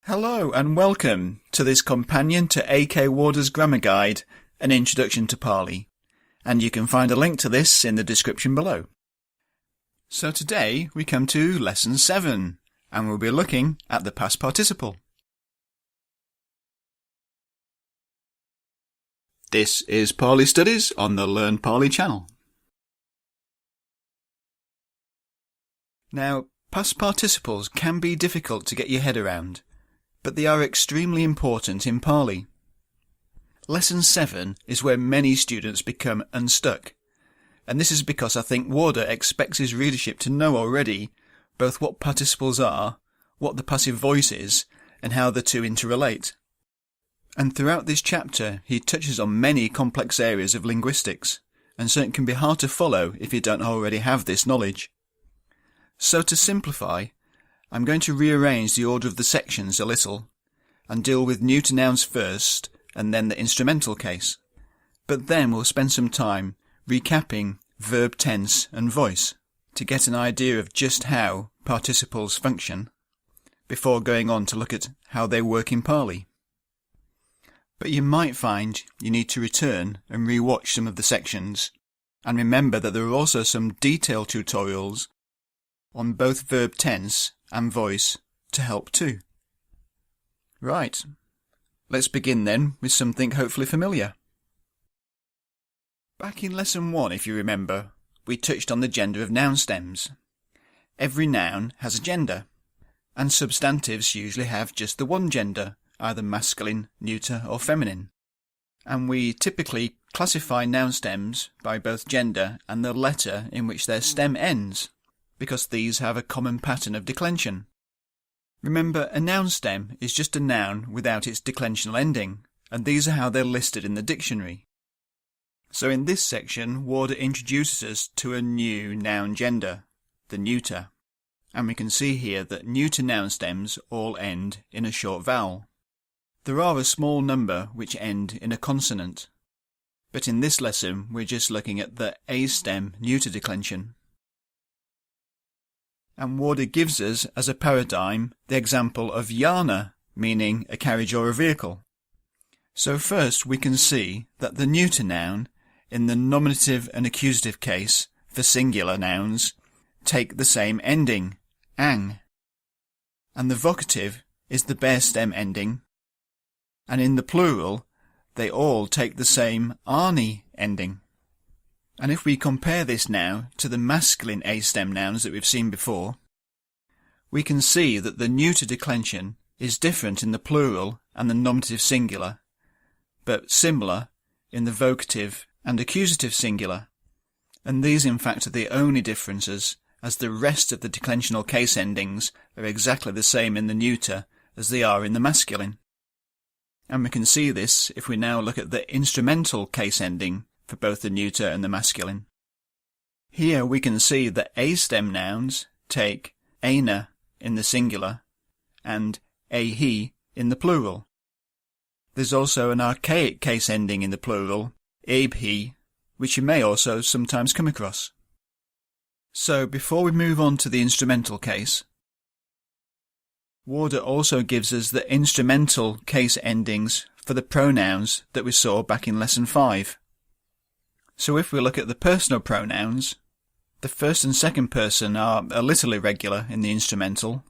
Hello and welcome to this companion to A.K. Warder's Grammar Guide, An Introduction to Pali, and you can find a link to this in the description below. So today we come to Lesson 7, and we'll be looking at the past participle. This is Pali Studies on the Learn Pali channel. Now, past participles can be difficult to get your head around, but they are extremely important in Pali. Lesson 7 is where many students become unstuck, and this is because I think Warder expects his readership to know already both what participles are, what the passive voice is, and how the two interrelate. And throughout this chapter he touches on many complex areas of linguistics, and so it can be hard to follow if you don't already have this knowledge. So to simplify, I'm going to rearrange the order of the sections a little, and deal with neuter nouns first, and then the instrumental case. But then we'll spend some time recapping verb tense and voice, to get an idea of just how participles function, before going on to look at how they work in Pali. But you might find you need to return and re-watch some of the sections, and remember that there are also some detailed tutorials on both verb tense and voice to help too. Right, let's begin then with something hopefully familiar. Back in Lesson 1, if you remember, we touched on the gender of noun stems. Every noun has a gender, and substantives usually have just the one gender, either masculine, neuter or feminine. And we typically classify noun stems by both gender and the letter in which their stem ends, because these have a common pattern of declension. Remember, a noun stem is just a noun without its declensional ending, and these are how they're listed in the dictionary. So in this section, Warder introduces us to a new noun gender, the neuter, and we can see here that neuter noun stems all end in a short vowel. There are a small number which end in a consonant, but in this lesson we're just looking at the A stem neuter declension. And Warder gives us, as a paradigm, the example of jana, meaning a carriage or a vehicle. So first we can see that the neuter noun, in the nominative and accusative case, for singular nouns, take the same ending, ang. And the vocative is the bare stem ending, and in the plural, they all take the same ani ending. And if we compare this now to the masculine A-stem nouns that we've seen before, we can see that the neuter declension is different in the plural and the nominative singular, but similar in the vocative and accusative singular. And these in fact are the only differences, as the rest of the declensional case endings are exactly the same in the neuter as they are in the masculine. And we can see this if we now look at the instrumental case ending for both the neuter and the masculine. Here we can see that A-stem nouns take ana in the singular and ahi in the plural. There's also an archaic case ending in the plural, abhi, which you may also sometimes come across. So before we move on to the instrumental case, Warder also gives us the instrumental case endings for the pronouns that we saw back in Lesson 5. So if we look at the personal pronouns, the first and second person are a little irregular in the instrumental,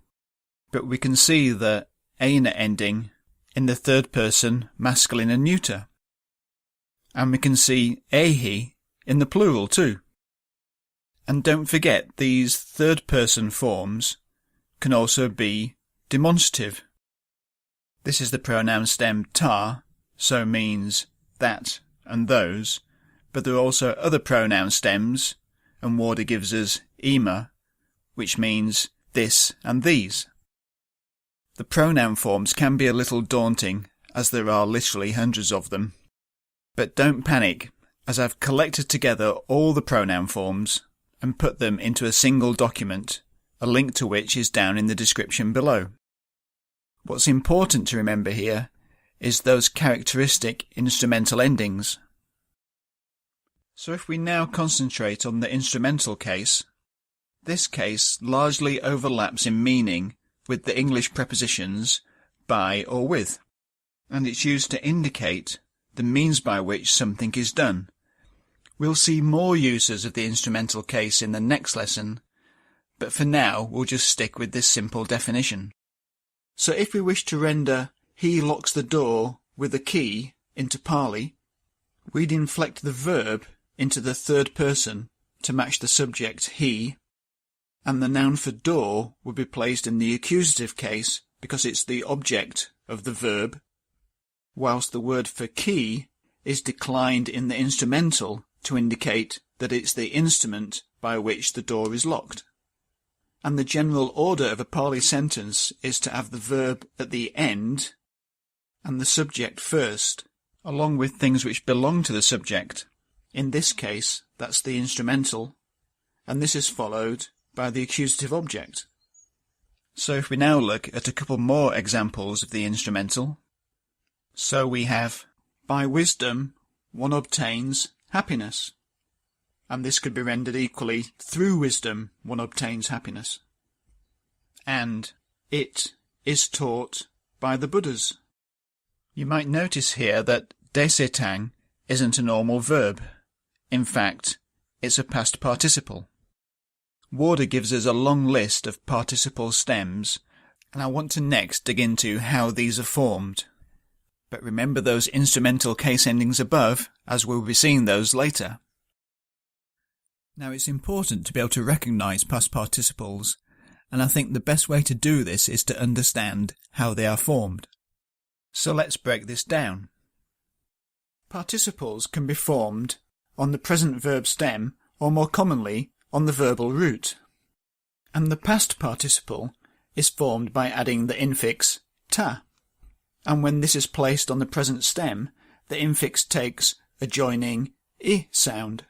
but we can see the ana ending in the third person masculine and neuter. And we can see ahi in the plural too. And don't forget, these third person forms can also be demonstrative. This is the pronoun stem ta, so means that and those, but there are also other pronoun stems, and Warder gives us ima, which means this and these. The pronoun forms can be a little daunting, as there are literally hundreds of them. But don't panic, as I've collected together all the pronoun forms and put them into a single document, a link to which is down in the description below. What's important to remember here is those characteristic instrumental endings. So if we now concentrate on the instrumental case, this case largely overlaps in meaning with the English prepositions by or with, and it's used to indicate the means by which something is done. We'll see more uses of the instrumental case in the next lesson, but for now we'll just stick with this simple definition. So if we wish to render "he locks the door with a key" into Pali, we'd inflect the verb into the third person to match the subject he, and the noun for door would be placed in the accusative case because it's the object of the verb, whilst the word for key is declined in the instrumental to indicate that it's the instrument by which the door is locked. And the general order of a Pali sentence is to have the verb at the end and the subject first, along with things which belong to the subject. In this case, that's the instrumental, and this is followed by the accusative object. So if we now look at a couple more examples of the instrumental, so we have, "By wisdom one obtains happiness," and this could be rendered equally, "Through wisdom one obtains happiness," and "It is taught by the Buddhas." You might notice here that desetang isn't a normal verb. In fact, it's a past participle. Warder gives us a long list of participle stems, and I want to next dig into how these are formed. But remember those instrumental case endings above, as we'll be seeing those later. Now it's important to be able to recognise past participles, and I think the best way to do this is to understand how they are formed. So let's break this down. Participles can be formed on the present verb stem, or more commonly, on the verbal root. And the past participle is formed by adding the infix ta. And when this is placed on the present stem, the infix takes a joining I sound.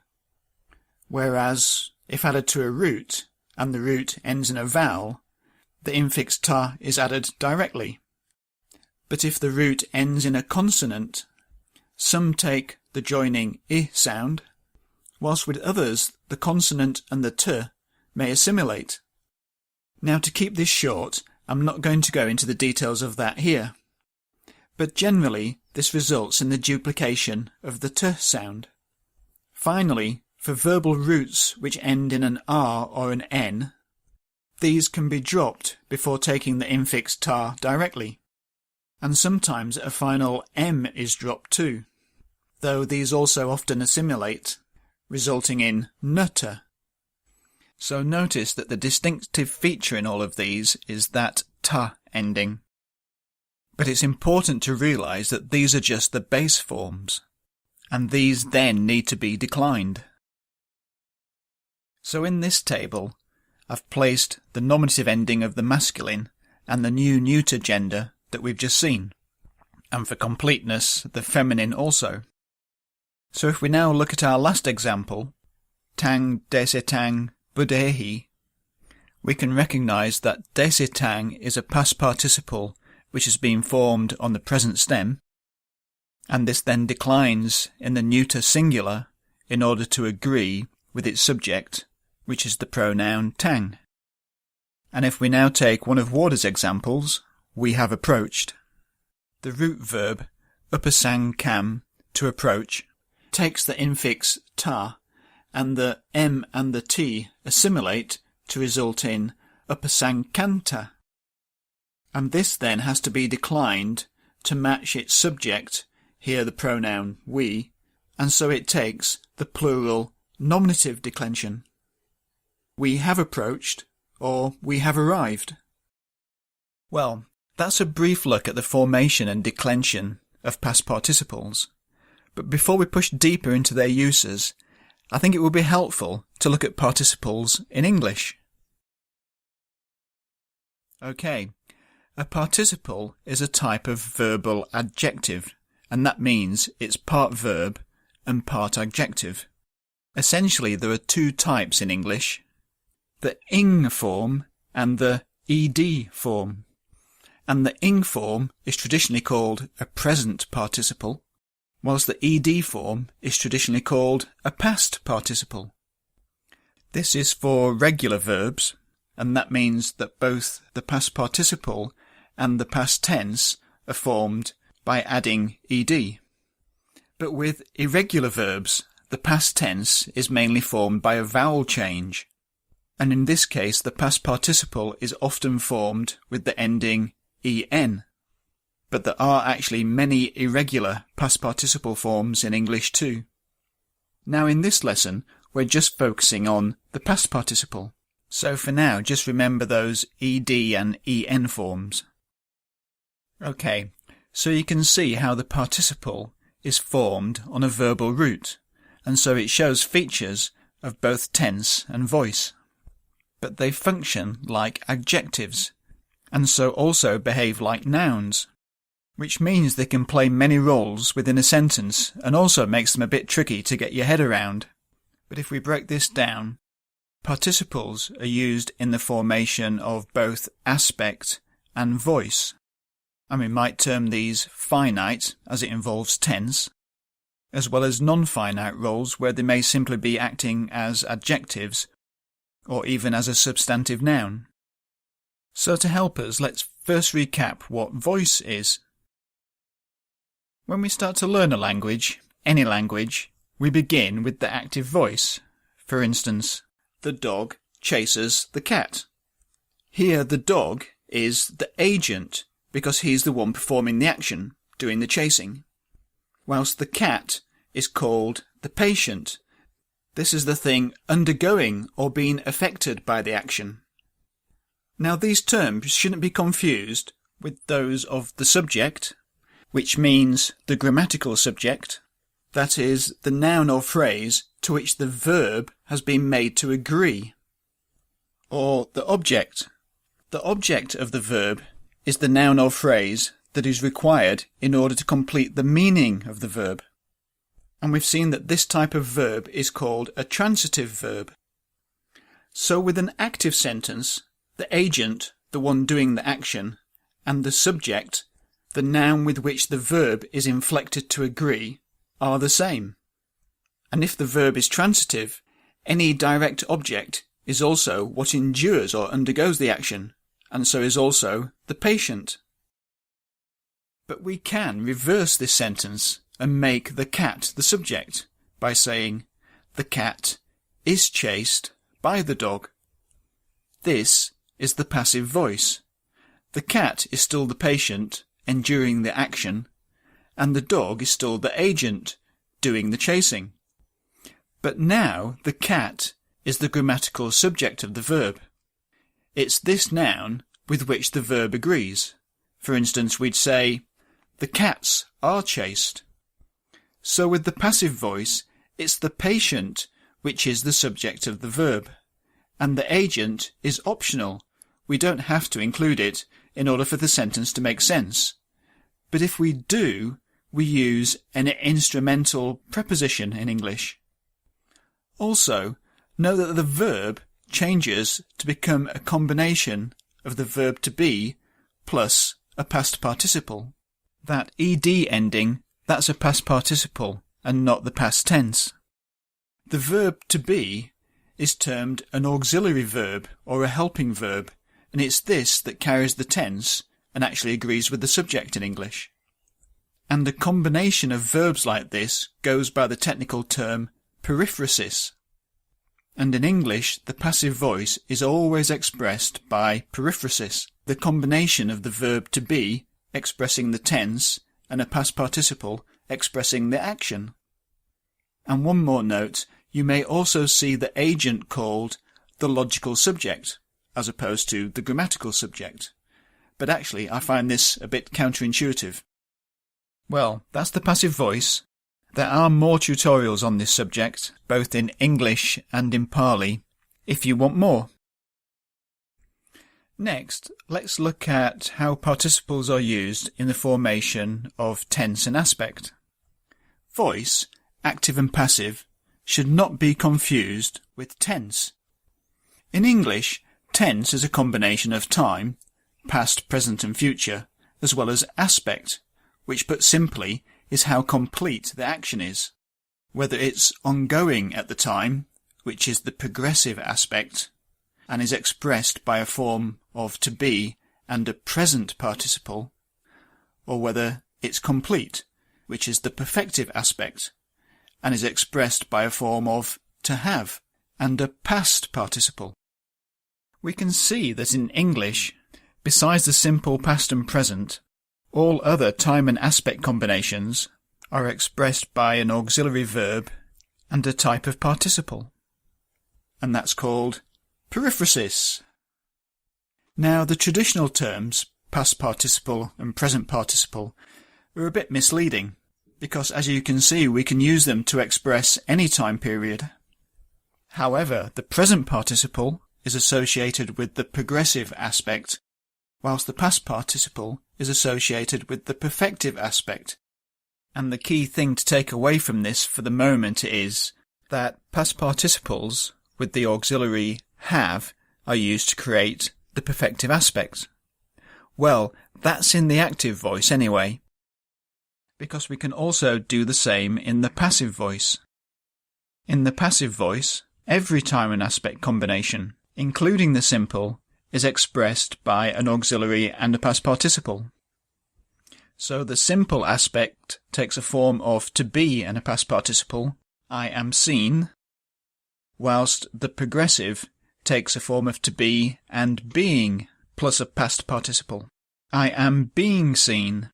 Whereas, if added to a root, and the root ends in a vowel, the infix ta is added directly. But if the root ends in a consonant, some take the joining I sound, whilst with others the consonant and the t may assimilate. Now to keep this short, I'm not going to go into the details of that here. But generally, this results in the duplication of the t sound. Finally, for verbal roots which end in an r or an n, these can be dropped before taking the infix ta directly. And sometimes a final m is dropped too, though these also often assimilate, resulting in nutta. So notice that the distinctive feature in all of these is that ta ending. But it's important to realise that these are just the base forms, and these then need to be declined. So in this table, I've placed the nominative ending of the masculine and the new neuter gender that we've just seen, and for completeness, the feminine also. So if we now look at our last example, tang desetang budehi, we can recognise that desetang is a past participle which has been formed on the present stem, and this then declines in the neuter singular in order to agree with its subject, which is the pronoun tang. And if we now take one of Warder's examples, we have approached. The root verb upasang kam, to approach, takes the infix ta, and the m and the t assimilate to result in upasang kanta. And this then has to be declined to match its subject, here the pronoun we, and so it takes the plural nominative declension. We have approached, or we have arrived. Well, that's a brief look at the formation and declension of past participles. But before we push deeper into their uses, I think it would be helpful to look at participles in English. Okay, a participle is a type of verbal adjective, and that means it's part verb and part adjective. Essentially, there are two types in English, the ing form and the ed form. And the ing form is traditionally called a present participle, whilst the ed form is traditionally called a past participle. This is for regular verbs, and that means that both the past participle and the past tense are formed by adding ed. But with irregular verbs, the past tense is mainly formed by a vowel change, and in this case the past participle is often formed with the ending en. But there are actually many irregular past participle forms in English too. Now in this lesson, we're just focusing on the past participle. So for now, just remember those ed and en forms. Okay, so you can see how the participle is formed on a verbal root, and so it shows features of both tense and voice. But they function like adjectives, and so also behave like nouns, which means they can play many roles within a sentence and also makes them a bit tricky to get your head around. But if we break this down, participles are used in the formation of both aspect and voice, and we might term these finite as it involves tense, as well as non-finite roles where they may simply be acting as adjectives or even as a substantive noun. So to help us, let's first recap what voice is. When we start to learn a language, any language, we begin with the active voice. For instance, the dog chases the cat. Here the dog is the agent because he's the one performing the action, doing the chasing, whilst the cat is called the patient. This is the thing undergoing or being affected by the action. Now these terms shouldn't be confused with those of the subject, which means the grammatical subject, that is, the noun or phrase to which the verb has been made to agree, or the object. The object of the verb is the noun or phrase that is required in order to complete the meaning of the verb. And we've seen that this type of verb is called a transitive verb. So with an active sentence, the agent, the one doing the action, and the subject, the noun with which the verb is inflected to agree, are the same. And if the verb is transitive, any direct object is also what endures or undergoes the action, and so is also the patient. But we can reverse this sentence and make the cat the subject by saying, the cat is chased by the dog. This is the passive voice. The cat is still the patient, enduring the action, and the dog is still the agent, doing the chasing. But now the cat is the grammatical subject of the verb. It's this noun with which the verb agrees. For instance, we'd say, the cats are chased. So with the passive voice, it's the patient which is the subject of the verb, and the agent is optional. We don't have to include it in order for the sentence to make sense. But if we do, we use an instrumental preposition in English. Also, know that the verb changes to become a combination of the verb to be plus a past participle. That ed ending, that's a past participle and not the past tense. The verb to be is termed an auxiliary verb or a helping verb, and it's this that carries the tense and actually agrees with the subject in English. And a combination of verbs like this goes by the technical term periphrasis. And in English, the passive voice is always expressed by periphrasis, the combination of the verb to be expressing the tense and a past participle expressing the action. And one more note, you may also see the agent called the logical subject, as opposed to the grammatical subject. But actually, I find this a bit counterintuitive. Well, that's the passive voice. There are more tutorials on this subject, both in English and in Pali, if you want more. Next, let's look at how participles are used in the formation of tense and aspect. Voice, active and passive, should not be confused with tense. In English, tense is a combination of time, past, present and future, as well as aspect, which put simply is how complete the action is, whether it's ongoing at the time, which is the progressive aspect, and is expressed by a form of to be and a present participle, or whether it's complete, which is the perfective aspect, and is expressed by a form of to have and a past participle. We can see that in English, besides the simple past and present, all other time and aspect combinations are expressed by an auxiliary verb and a type of participle, and that's called periphrasis. Now, the traditional terms, past participle and present participle, are a bit misleading, because as you can see, we can use them to express any time period. However, the present participle is associated with the progressive aspect, whilst the past participle is associated with the perfective aspect. And the key thing to take away from this for the moment is that past participles with the auxiliary have are used to create the perfective aspect. Well, that's in the active voice anyway, because we can also do the same in the passive voice. In the passive voice, every time and aspect combination, including the simple, is expressed by an auxiliary and a past participle. So the simple aspect takes a form of to be and a past participle, I am seen, whilst the progressive takes a form of to be and being plus a past participle, I am being seen,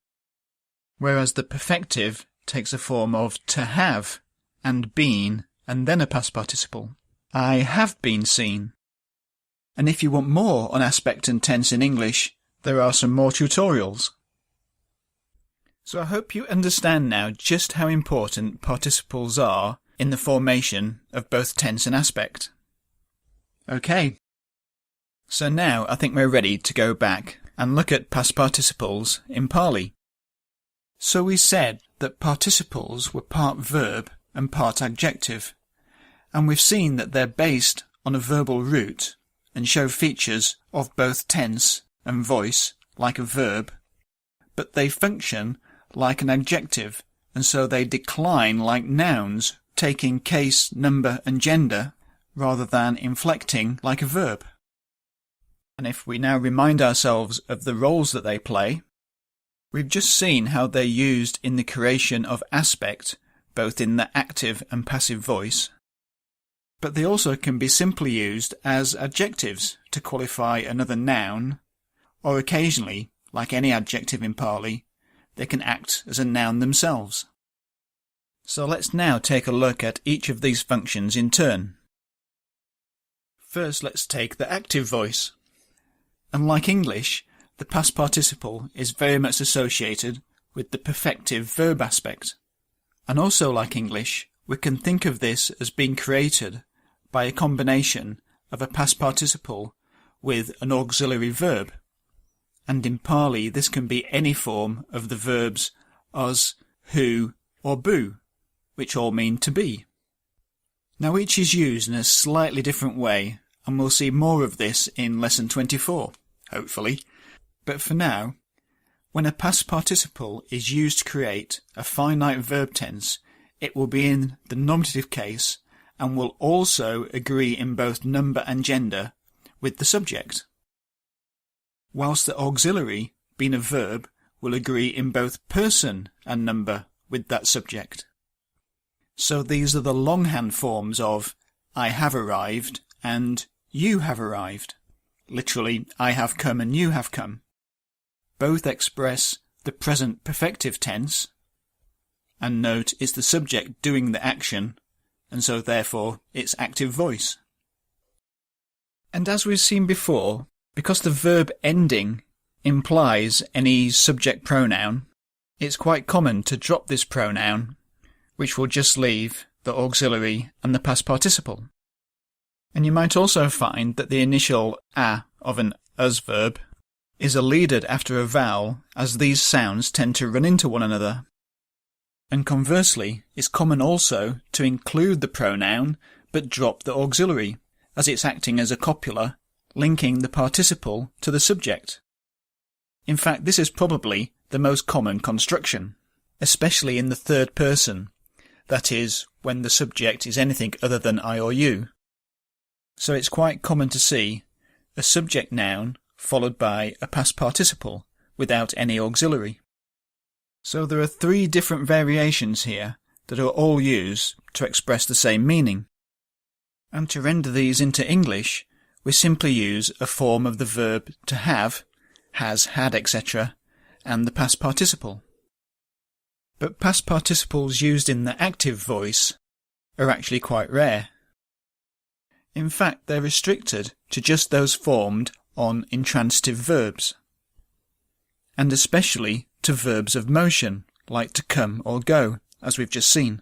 whereas the perfective takes a form of to have and been and then a past participle, I have been seen. And if you want more on aspect and tense in English, there are some more tutorials. So I hope you understand now just how important participles are in the formation of both tense and aspect. Okay, so now I think we're ready to go back and look at past participles in Pali. So we said that participles were part verb and part adjective, and we've seen that they're based on a verbal root and show features of both tense and voice like a verb, but they function like an adjective, and so they decline like nouns, taking case, number and gender, rather than inflecting like a verb. And if we now remind ourselves of the roles that they play, we've just seen how they're used in the creation of aspect, both in the active and passive voice, but they also can be simply used as adjectives to qualify another noun, or occasionally, like any adjective in Pali, they can act as a noun themselves. So let's now take a look at each of these functions in turn. First, let's take the active voice. Unlike English, the past participle is very much associated with the perfective verb aspect. And also like English, we can think of this as being created by a combination of a past participle with an auxiliary verb. And in Pali, this can be any form of the verbs us, who, or bu, which all mean to be. Now each is used in a slightly different way, and we'll see more of this in lesson 24, hopefully. But for now, when a past participle is used to create a finite verb tense, it will be in the nominative case and will also agree in both number and gender with the subject, whilst the auxiliary, being a verb, will agree in both person and number with that subject. So these are the longhand forms of I have arrived and you have arrived. Literally, I have come and you have come. Both express the present perfective tense, and note it's the subject doing the action, and so therefore it's active voice. And as we've seen before, because the verb ending implies any subject pronoun, it's quite common to drop this pronoun, which will just leave the auxiliary and the past participle. And you might also find that the initial a of an us verb is elided after a vowel, as these sounds tend to run into one another. And conversely, it's common also to include the pronoun but drop the auxiliary, as it's acting as a copula, linking the participle to the subject. In fact, this is probably the most common construction, especially in the third person, that is, when the subject is anything other than I or you. So it's quite common to see a subject noun followed by a past participle without any auxiliary. So there are three different variations here that are all used to express the same meaning. And to render these into English, we simply use a form of the verb to have, has, had, etc., and the past participle. But past participles used in the active voice are actually quite rare. In fact, they're restricted to just those formed on intransitive verbs, and especially to verbs of motion, like to come or go, as we've just seen.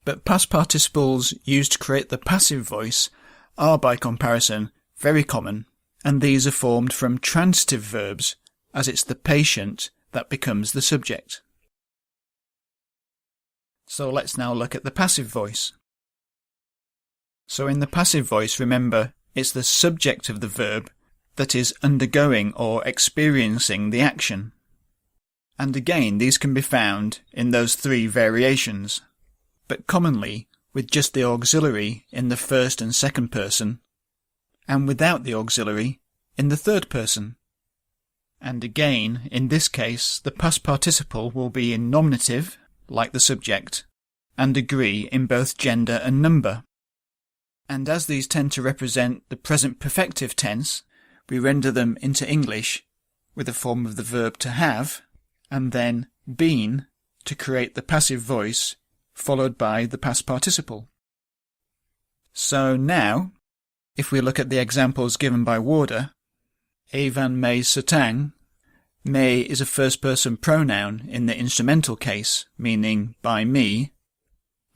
But past participles used to create the passive voice are, by comparison, very common, and these are formed from transitive verbs, as it's the patient that becomes the subject. So let's now look at the passive voice. So in the passive voice, remember, it's the subject of the verb that is undergoing or experiencing the action. And again, these can be found in those three variations, but commonly with just the auxiliary in the first and second person, and without the auxiliary in the third person. And again, in this case, the past participle will be in nominative, like the subject, and agree in both gender and number. And as these tend to represent the present perfective tense, we render them into English with a form of the verb to have, and then been to create the passive voice, followed by the past participle. So now, if we look at the examples given by Warder, Evan May Sutang, May is a first-person pronoun in the instrumental case, meaning by me,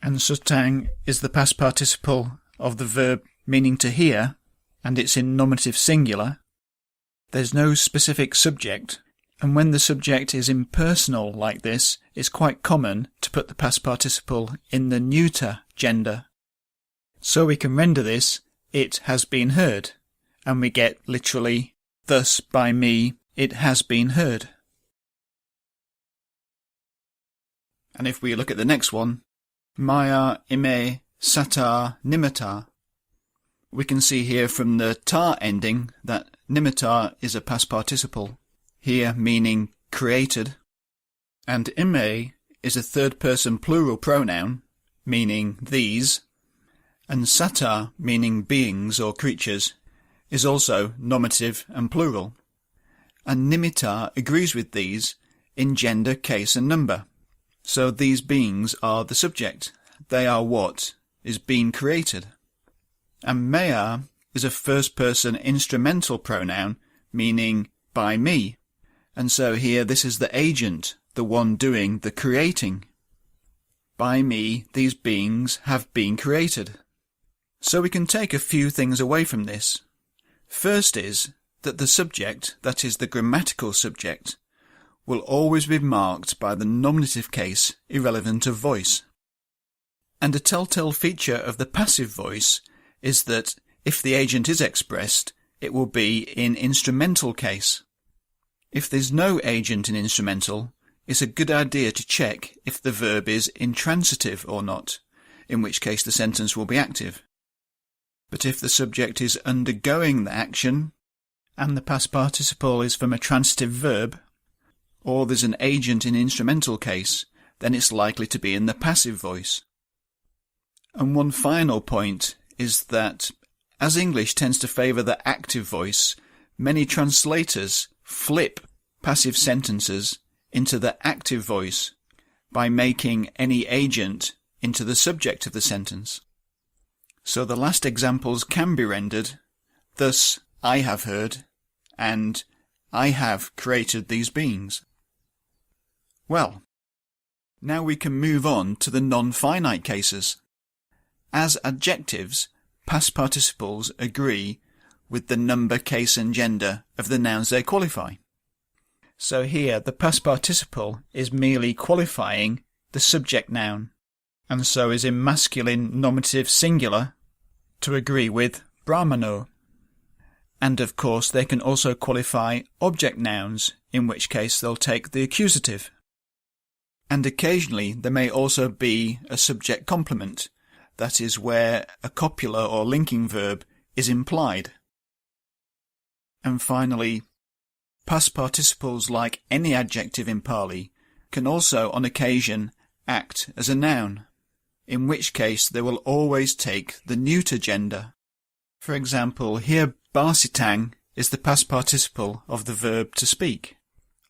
and Sutang is the past participle of the verb meaning to hear, and it's in nominative singular. There's no specific subject, and when the subject is impersonal like this, it's quite common to put the past participle in the neuter gender. So we can render this, it has been heard, and we get literally, thus by me, it has been heard. And if we look at the next one, Maya ime satar nimitar, we can see here from the tar ending that nimitar is a past participle, here meaning created, and ime is a third-person plural pronoun, meaning these, and satar, meaning beings or creatures, is also nominative and plural. And nimitar agrees with these in gender, case and number. So these beings are the subject. They are what is being created. And mea is a first-person instrumental pronoun, meaning by me. And so here this is the agent, the one doing the creating. By me, these beings have been created. So we can take a few things away from this. First is that the subject, that is the grammatical subject, will always be marked by the nominative case irrelevant of voice. And a telltale feature of the passive voice is that if the agent is expressed, it will be in instrumental case. If there's no agent in instrumental, it's a good idea to check if the verb is intransitive or not, in which case the sentence will be active. But if the subject is undergoing the action, and the past participle is from a transitive verb, or there's an agent in instrumental case, then it's likely to be in the passive voice. And one final point is that, as English tends to favour the active voice, many translators flip passive sentences into the active voice by making any agent into the subject of the sentence. So the last examples can be rendered, thus I have heard, and I have created these beings. Well, now we can move on to the non-finite cases. As adjectives, past participles agree with the number, case and gender of the nouns they qualify. So here the past participle is merely qualifying the subject noun, and so is in masculine nominative singular to agree with Brahmano. And of course they can also qualify object nouns, in which case they'll take the accusative. And occasionally there may also be a subject complement, that is where a copular or linking verb is implied. And finally, past participles, like any adjective in Pali, can also on occasion act as a noun, in which case they will always take the neuter gender. For example, here barsitang is the past participle of the verb to speak,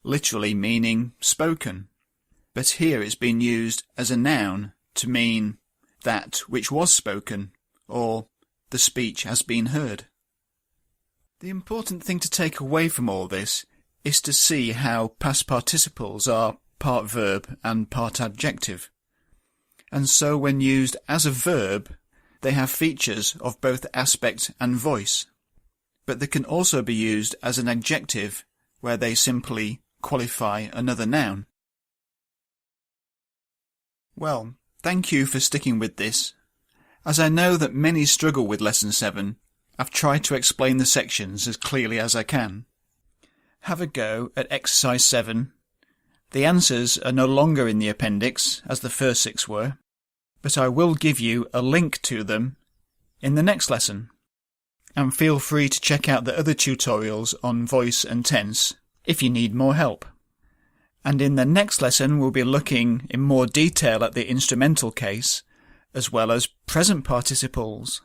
literally meaning spoken. But here it's been used as a noun to mean that which was spoken, or the speech has been heard. The important thing to take away from all this is to see how past participles are part verb and part adjective. And so when used as a verb, they have features of both aspect and voice. But they can also be used as an adjective, where they simply qualify another noun. Well, thank you for sticking with this. As I know that many struggle with Lesson 7, I've tried to explain the sections as clearly as I can. Have a go at Exercise 7. The answers are no longer in the appendix, as the first 6 were, but I will give you a link to them in the next lesson. And feel free to check out the other tutorials on voice and tense if you need more help. And in the next lesson we'll be looking in more detail at the instrumental case, as well as present participles.